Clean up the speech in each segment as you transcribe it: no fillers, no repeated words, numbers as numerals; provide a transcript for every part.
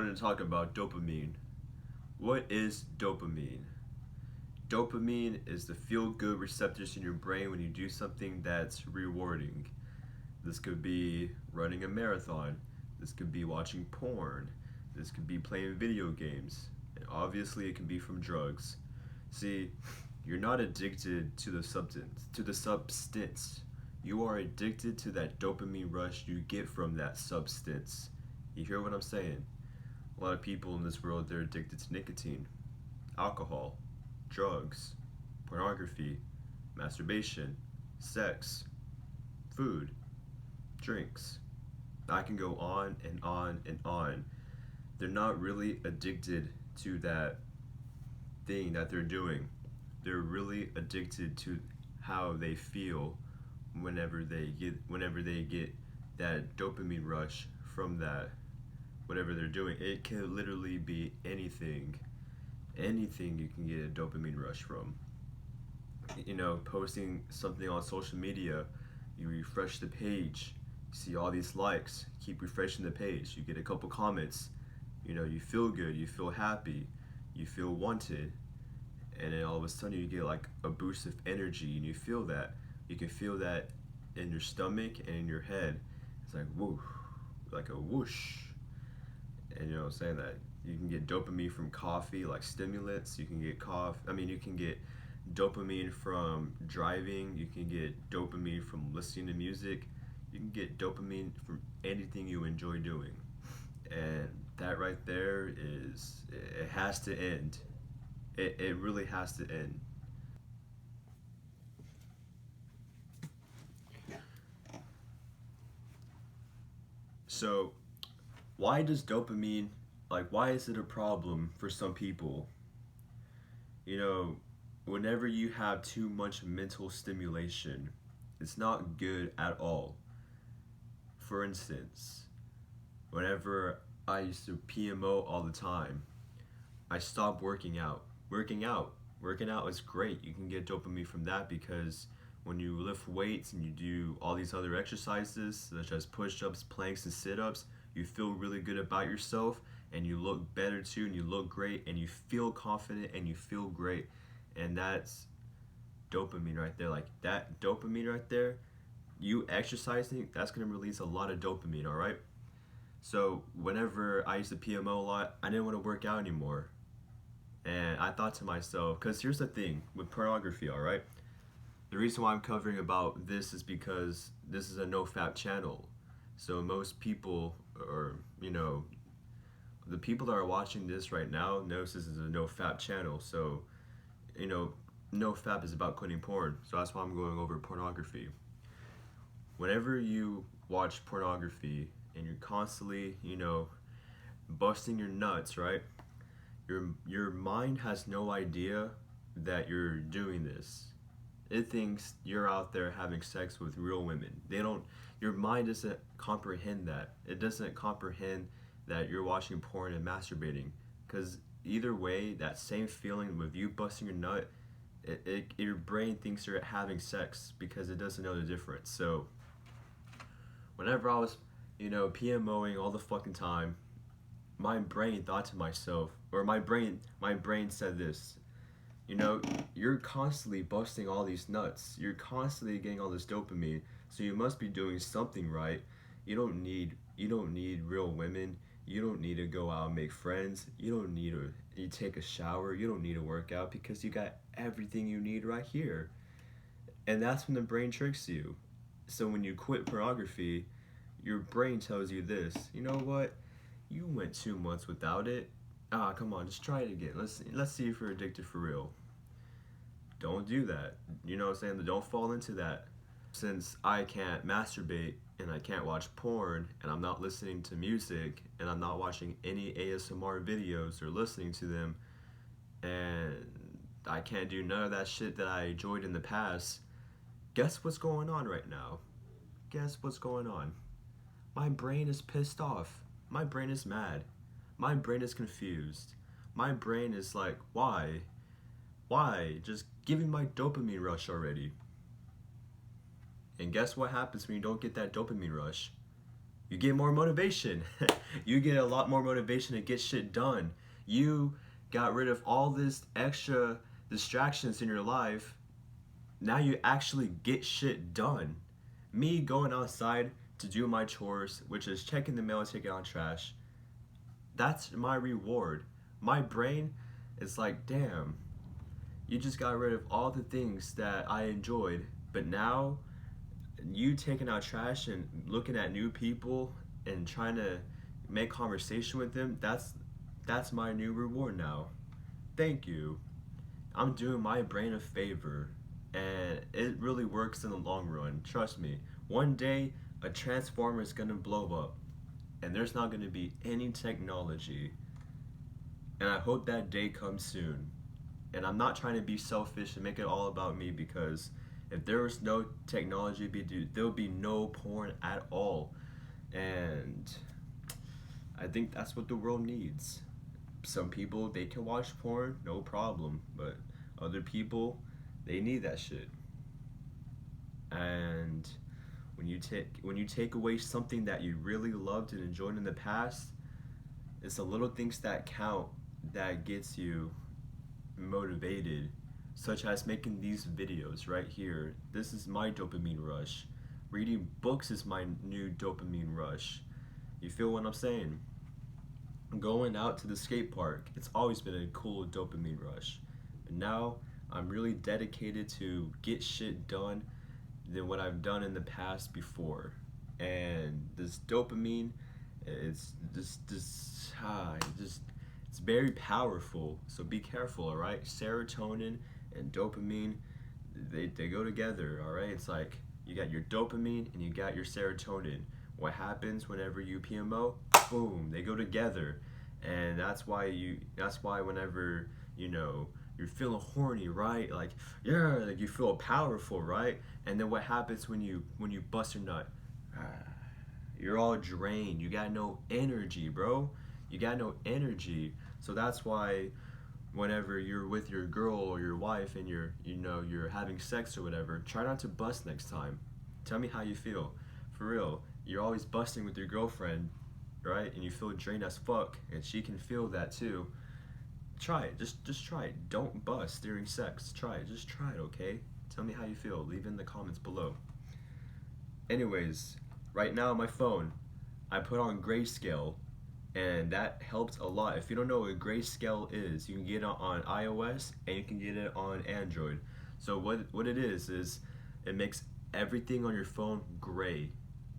wanted to talk about dopamine. What is dopamine? Dopamine is the feel good receptors in your brain when you do something that's rewarding. This could be running a marathon, this could be watching porn, this could be playing video games, and obviously it can be from drugs. See, you're not addicted to the substance. You are addicted to that dopamine rush you get from that substance. You hear what I'm saying? A lot of people in this world, they're addicted to nicotine, alcohol, drugs, pornography, masturbation, sex, food, drinks. I can go on and on and on. They're not really addicted to that thing that they're doing. They're really addicted to how they feel whenever they get that dopamine rush from that whatever they're doing. It can literally be anything. Anything you can get a dopamine rush from. Posting something on social media, you refresh the page, you see all these likes, keep refreshing the page, you get a couple comments, you feel good, you feel happy, you feel wanted, and then all of a sudden you get like a boost of energy and you feel that. You can feel that in your stomach and in your head. It's like whoo, like a whoosh. And you know what I'm saying, that you can get dopamine from coffee, like stimulants. You can get dopamine from driving. You can get dopamine from listening to music. You can get dopamine from anything you enjoy doing. And that right there it has to end. It really has to end. So, why is it a problem for some people? You know, whenever you have too much mental stimulation, it's not good at all. For instance, whenever I used to PMO all the time, I stopped working out. Working out is great. You can get dopamine from that because when you lift weights and you do all these other exercises, such as push ups, planks, and sit ups, you feel really good about yourself and you look better too, and you look great and you feel confident and you feel great. And that's dopamine right there. Like that dopamine right there, you exercising, that's going to release a lot of dopamine, all right? So, whenever I used to PMO a lot, I didn't want to work out anymore. And I thought to myself, because here's the thing with pornography, all right? The reason why I'm covering about this is because this is a no fap channel. So most people, or the people that are watching this right now knows this is a no fap channel. So, you know, no fap is about quitting porn. So that's why I'm going over pornography. Whenever you watch pornography and you're constantly, busting your nuts, right? Your mind has no idea that you're doing this. It thinks you're out there having sex with real women. Your mind doesn't comprehend that. It doesn't comprehend that you're watching porn and masturbating. Because either way, that same feeling with you busting your nut, your brain thinks you're having sex because it doesn't know the difference. So, whenever I was, PMOing all the fucking time, my brain thought to myself, or my brain said this, you're constantly busting all these nuts. You're constantly getting all this dopamine, so you must be doing something right. You don't need real women. You don't need to go out and make friends. You don't need to you take a shower. You don't need to work out because you got everything you need right here. And that's when the brain tricks you. So when you quit pornography, your brain tells you this. You know what? You went 2 months without it. Ah, come on, just try it again. Let's see if you're addicted for real. Don't do that. You know what I'm saying? Don't fall into that. Since I can't masturbate and I can't watch porn and I'm not listening to music and I'm not watching any ASMR videos or listening to them, and I can't do none of that shit that I enjoyed in the past, guess what's going on right now? Guess what's going on? My brain is pissed off. My brain is mad. My brain is confused. My brain is like, why? Why? Just give me my dopamine rush already. And guess what happens when you don't get that dopamine rush? You get more motivation. You get a lot more motivation to get shit done. You got rid of all this extra distractions in your life. Now you actually get shit done. Me going outside to do my chores, which is checking the mail, taking out trash, that's my reward. My brain is like, damn, you just got rid of all the things that I enjoyed, but now you taking out trash and looking at new people and trying to make conversation with them, that's my new reward now. Thank you. I'm doing my brain a favor, and it really works in the long run. Trust me. One day a transformer is going to blow up and there's not going to be any technology. And I hope that day comes soon. And I'm not trying to be selfish and make it all about me, because if there was no technology, there would be no porn at all. And I think that's what the world needs. Some people, they can watch porn, no problem. But other people, they need that shit. And when you take away something that you really loved and enjoyed in the past, it's the little things that count that gets you motivated, such as making these videos right here. This is my dopamine rush. Reading books is my new dopamine rush. You feel what I'm saying? Going out to the skate park, it's always been a cool dopamine rush. And now I'm really dedicated to get shit done than what I've done in the past before. And this dopamine, it's it's very powerful. So be careful, all right? Serotonin and dopamine, they go together, all right? It's like you got your dopamine and you got your serotonin. What happens whenever you PMO? Boom, they go together. And that's why whenever, you're feeling horny, right? Like, yeah, like you feel powerful, right? And then what happens when you bust your nut? You're all drained. You got no energy, bro. You got no energy. So that's why whenever you're with your girl or your wife and you're having sex or whatever, try not to bust next time. Tell me how you feel. For real. You're always busting with your girlfriend, right? And you feel drained as fuck, and she can feel that too. Try it. Just try it. Don't bust during sex. Try it. Just try it, okay? Tell me how you feel. Leave in the comments below. Anyways, right now on my phone, I put on grayscale, and that helped a lot. If you don't know what grayscale is, you can get it on iOS and you can get it on Android. So what it is it makes everything on your phone gray.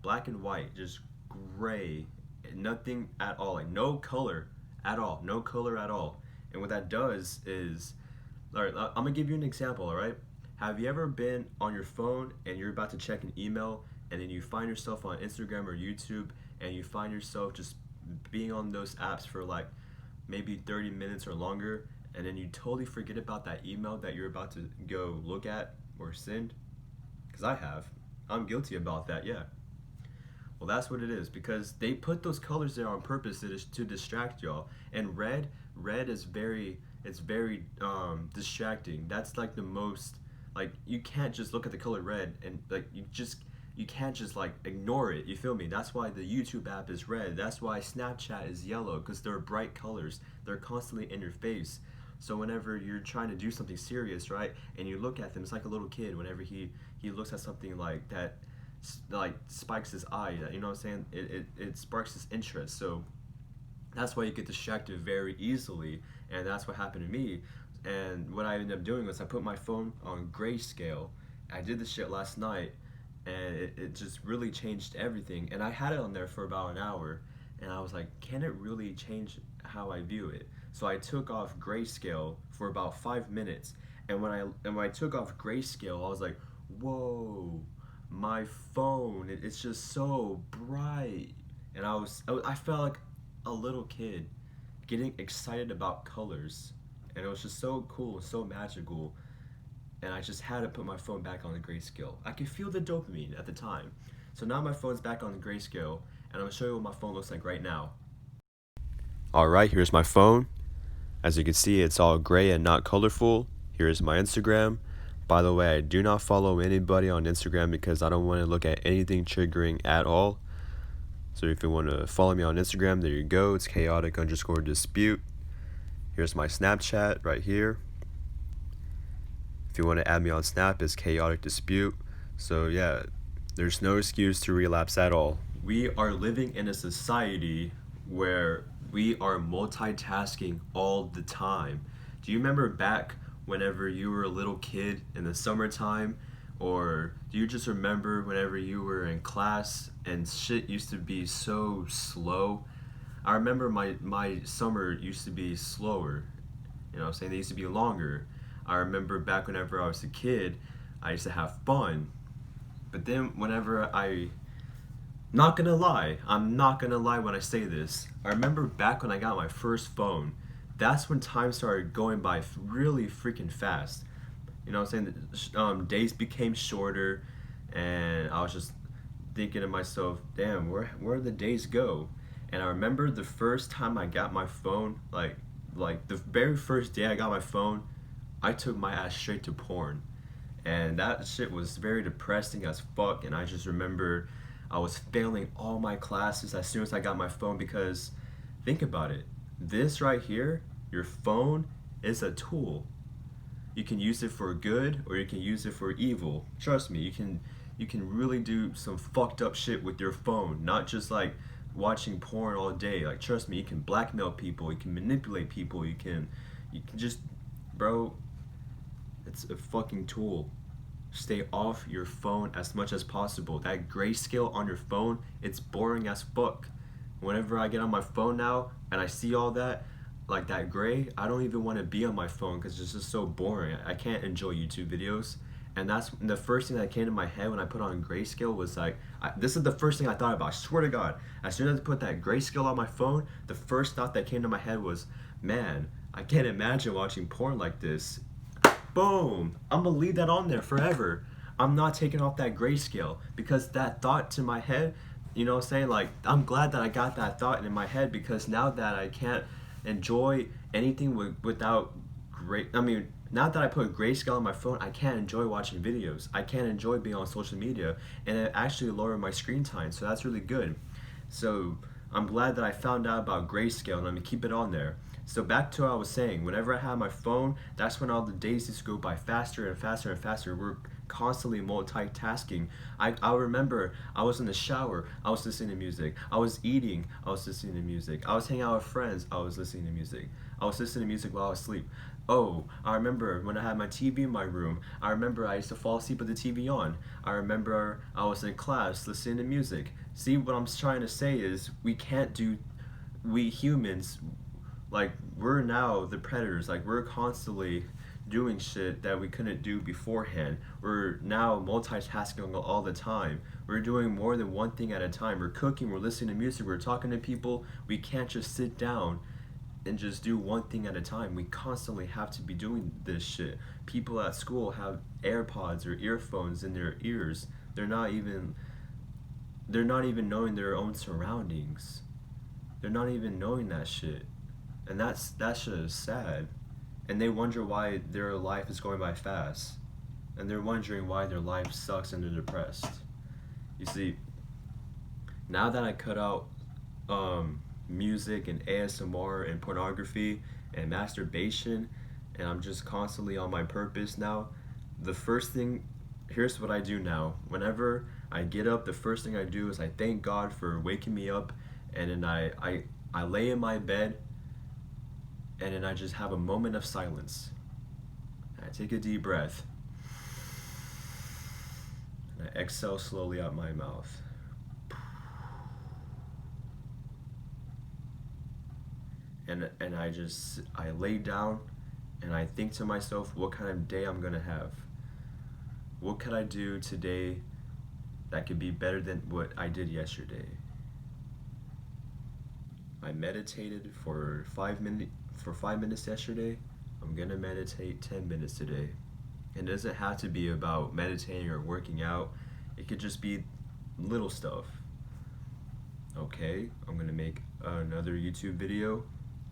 Black and white, just gray. Nothing at all, like no color at all. No color at all. And what that does is, alright, I'm gonna give you an example, alright? Have you ever been on your phone and you're about to check an email, and then you find yourself on Instagram or YouTube, and you find yourself just being on those apps for like maybe 30 minutes or longer, and then you totally forget about that email that you're about to go look at or send? Because I'm guilty about that, yeah. Well, that's what it is, because they put those colors there on purpose to distract y'all. And red is very distracting. That's like the most, like, you can't just look at the color red and like you can't just like ignore it. You feel me? That's why the YouTube app is red. That's why Snapchat is yellow, because they're bright colors. They're constantly in your face. So whenever you're trying to do something serious, right, and you look at them, it's like a little kid whenever he looks at something like that, like spikes his eye, you know what I'm saying? It sparks his interest. So that's why you get distracted very easily, and that's what happened to me. And what I ended up doing was I put my phone on grayscale. I did this shit last night, and it just really changed everything. And I had it on there for about an hour, and I was like, can it really change how I view it? So I took off grayscale for about 5 minutes, and when I took off grayscale, I was like, whoa, my phone, it's just so bright. And I felt like a little kid getting excited about colors, and it was just so cool, so magical. And I just had to put my phone back on the grayscale. I could feel the dopamine at the time. So now my phone's back on the grayscale, and I'm gonna show you what my phone looks like right now. Alright, here's my phone. As you can see, it's all gray and not colorful. Here's my Instagram. By the way, I do not follow anybody on Instagram because I don't want to look at anything triggering at all. So if you want to follow me on Instagram, there you go. It's chaotic_dispute. Here's my Snapchat right here. If you want to add me on Snap, it's chaotic dispute. So yeah, there's no excuse to relapse at all. We are living in a society where we are multitasking all the time. Do you remember back whenever you were a little kid in the summertime? Or do you just remember whenever you were in class and shit used to be so slow? I remember my summer used to be slower. You know what I'm saying? They used to be longer. I remember back whenever I was a kid, I used to have fun. But then whenever I'm not gonna lie when I say this. I remember back when I got my first phone, that's when time started going by really freaking fast. You know what I'm saying? Days became shorter, and I was just thinking to myself, damn, where the days go? And I remember the first time I got my phone, like the very first day I got my phone, I took my ass straight to porn. And that shit was very depressing as fuck. And I just remember I was failing all my classes as soon as I got my phone because think about it. This right here, your phone, is a tool. You can use it for good or you can use it for evil. Trust me, you can really do some fucked up shit with your phone, not just like watching porn all day. Like trust me, you can blackmail people, you can manipulate people, you can just bro, it's a fucking tool. Stay off your phone as much as possible. That grayscale on your phone, it's boring as fuck. Whenever I get on my phone now and I see all that, like that gray, I don't even want to be on my phone because it's just so boring. I can't enjoy YouTube videos. And that's the first thing that came to my head when I put on grayscale was like, this is the first thing I thought about. I swear to God, as soon as I put that grayscale on my phone, the first thought that came to my head was, man, I can't imagine watching porn like this. Boom! I'm gonna leave that on there forever. I'm not taking off that grayscale because that thought to my head, you know what I'm saying? Like, I'm glad that I got that thought in my head because now that I can't enjoy anything without now that I put grayscale on my phone, I can't enjoy watching videos. I can't enjoy being on social media, and it actually lowered my screen time, so that's really good. So I'm glad that I found out about grayscale, and I'm gonna keep it on there. So back to what I was saying, whenever I had my phone, that's when all the days used to go by faster and faster and faster. We're constantly multitasking. I remember I was in the shower, I was listening to music. I was eating, I was listening to music. I was hanging out with friends, I was listening to music. I was listening to music while I was asleep. Oh, I remember when I had my TV in my room. I remember I used to fall asleep with the TV on. I remember I was in class listening to music. See, what I'm trying to say is we humans, like, we're now the predators. Like, we're constantly doing shit that we couldn't do beforehand. We're now multitasking all the time. We're doing more than one thing at a time. We're cooking, we're listening to music, we're talking to people. We can't just sit down and just do one thing at a time. We constantly have to be doing this shit. People at school have AirPods or earphones in their ears. They're not even knowing their own surroundings. They're not even knowing that shit. And that shit is sad. And they wonder why their life is going by fast. And they're wondering why their life sucks and they're depressed. You see, now that I cut out music and ASMR and pornography and masturbation, and I'm just constantly on my purpose now, here's what I do now. Whenever I get up, the first thing I do is I thank God for waking me up, and then I lay in my bed, and then I just have a moment of silence. I take a deep breath, and I exhale slowly out my mouth. And I lay down and I think to myself, what kind of day I'm gonna have? What could I do today that could be better than what I did yesterday? I meditated for 5 minutes yesterday. I'm gonna meditate 10 minutes today. It doesn't have to be about meditating or working out. It could just be little stuff. Okay, I'm gonna make another YouTube video,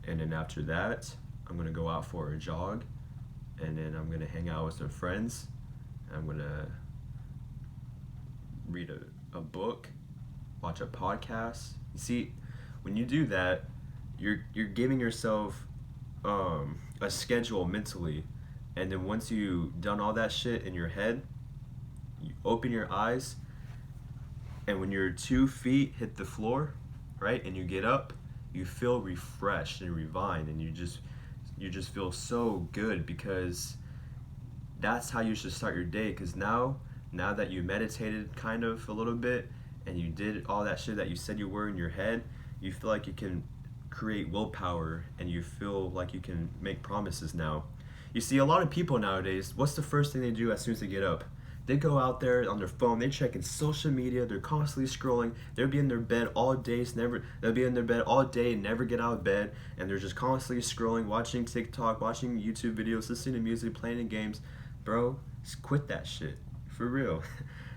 and then after that, I'm gonna go out for a jog, and then I'm gonna hang out with some friends. I'm gonna read a book, watch a podcast. You see, when you do that, you're giving yourself a schedule mentally, and then once you done all that shit in your head, you open your eyes, and when your 2 feet hit the floor, right, and you get up, you feel refreshed and revived, and you just feel so good because that's how you should start your day. Because now that you meditated kind of a little bit and you did all that shit that you said you were in your head, you feel like you can create willpower and you feel like you can make promises now. You see, a lot of people nowadays, what's the first thing they do as soon as they get up? They go out there on their phone, they're checking social media, they're constantly scrolling, they'll be in their bed all day, they'll be in their bed all day and never get out of bed, and they're just constantly scrolling, watching TikTok, watching YouTube videos, listening to music, playing games. Bro, just quit that shit. For real.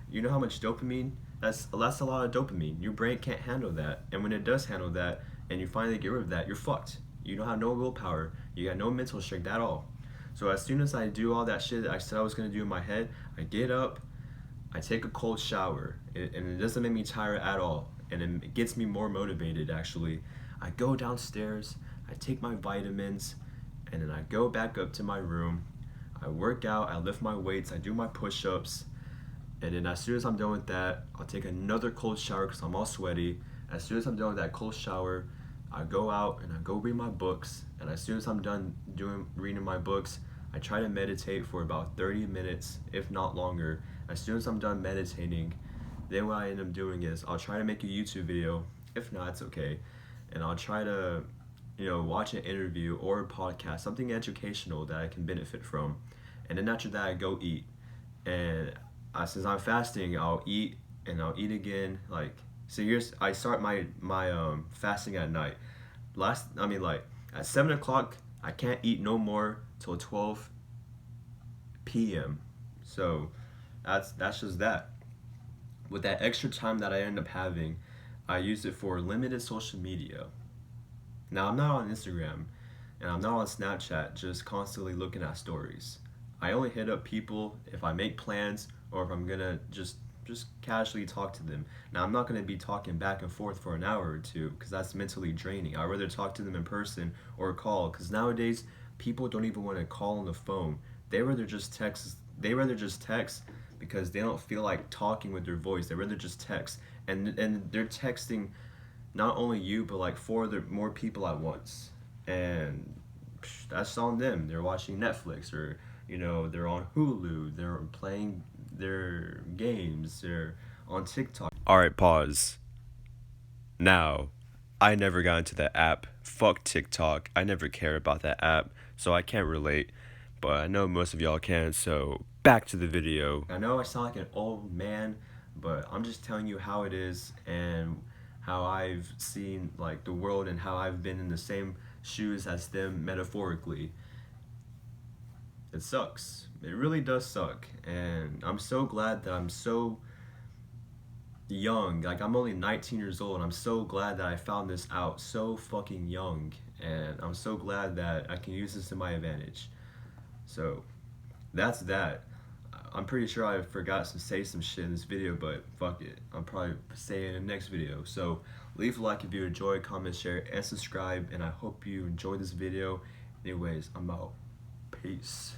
You know how much dopamine? That's a lot of dopamine. Your brain can't handle that. And when it does handle that, and you finally get rid of that, you're fucked. You don't have no willpower. You got no mental strength at all. So as soon as I do all that shit that I said I was gonna do in my head, I get up, I take a cold shower, and it doesn't make me tired at all. And it gets me more motivated, actually. I go downstairs, I take my vitamins, and then I go back up to my room. I work out, I lift my weights, I do my push-ups, and then as soon as I'm done with that, I'll take another cold shower because I'm all sweaty. As soon as I'm done with that cold shower, I go out and I go read my books, and as soon as I'm done reading my books, I try to meditate for about 30 minutes, if not longer. As soon as I'm done meditating, then what I end up doing is I'll try to make a YouTube video. If not, it's okay. And I'll try to, watch an interview or a podcast, something educational that I can benefit from. And then after that, I go eat. And since I'm fasting, I'll eat and I'll eat again. I start my fasting at night. At 7 o'clock, I can't eat no more till 12 p.m. So that's just that. With that extra time that I end up having, I use it for limited social media. Now, I'm not on Instagram and I'm not on Snapchat just constantly looking at stories. I only hit up people if I make plans or if I'm gonna just casually talk to them. Now, I'm not gonna be talking back and forth for an hour or two because that's mentally draining. I'd rather talk to them in person or call, because nowadays people don't even want to call on the phone. They rather just text. Because they don't feel like talking with their voice. They rather just text, and they're texting not only you but like more people at once, and that's on them. They're watching Netflix, or they're on Hulu, they're playing their games, they're on TikTok. Alright, pause. Now, I never got into that app. Fuck TikTok. I never cared about that app, so I can't relate. But I know most of y'all can, so back to the video. I know I sound like an old man, but I'm just telling you how it is and how I've seen the world and how I've been in the same shoes as them metaphorically. It sucks. It really does suck. And I'm so glad that I'm so young. I'm only 19 years old, and I'm so glad that I found this out so fucking young. And I'm so glad that I can use this to my advantage. So, that's that. I'm pretty sure I forgot to say some shit in this video, but fuck it. I'll probably say it in the next video. So, leave a like if you enjoyed, comment, share, and subscribe. And I hope you enjoyed this video. Anyways, I'm out. Peace.